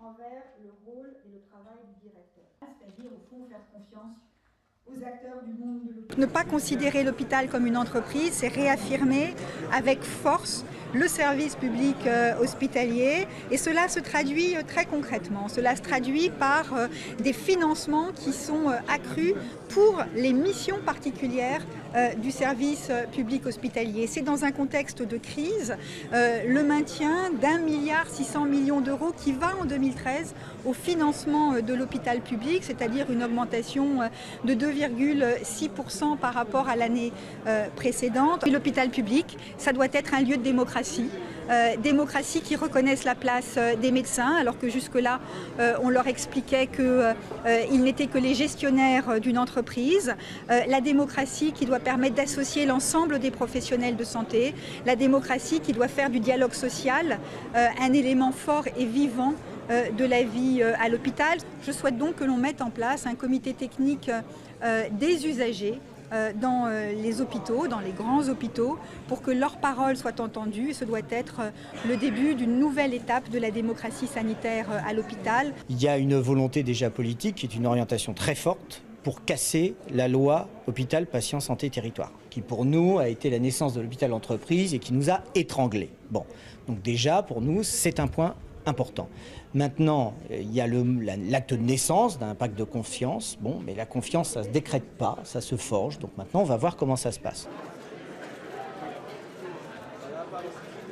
envers le rôle et le travail du directeur. C'est-à-dire, au fond, faire confiance aux acteurs du monde de l'hôpital. Ne pas considérer l'hôpital comme une entreprise, c'est réaffirmer avec force le service public hospitalier, et cela se traduit très concrètement. Cela se traduit par des financements qui sont accrus pour les missions particulières du service public hospitalier. C'est dans un contexte de crise le maintien d'1,6 milliard d'euros qui va en 2013 au financement de l'hôpital public, c'est-à-dire une augmentation de 2,6% par rapport à l'année précédente. L'hôpital public, ça doit être un lieu de démocratie. Démocratie qui reconnaisse la place des médecins, alors que jusque-là, on leur expliquait qu'ils n'étaient que les gestionnaires d'une entreprise. La démocratie qui doit permettre d'associer l'ensemble des professionnels de santé. La démocratie qui doit faire du dialogue social un élément fort et vivant de la vie à l'hôpital. Je souhaite donc que l'on mette en place un comité technique des usagers dans les hôpitaux, dans les grands hôpitaux, pour que leurs paroles soient entendues. Ce doit être le début d'une nouvelle étape de la démocratie sanitaire à l'hôpital. Il y a une volonté déjà politique qui est une orientation très forte pour casser la loi hôpital, patient, santé, territoire, qui pour nous a été la naissance de l'hôpital entreprise et qui nous a étranglés. Bon, donc déjà pour nous c'est un point important. Maintenant, il y a l'acte de naissance d'un pacte de confiance. Bon, mais la confiance, ça ne se décrète pas, ça se forge. Donc maintenant, on va voir comment ça se passe.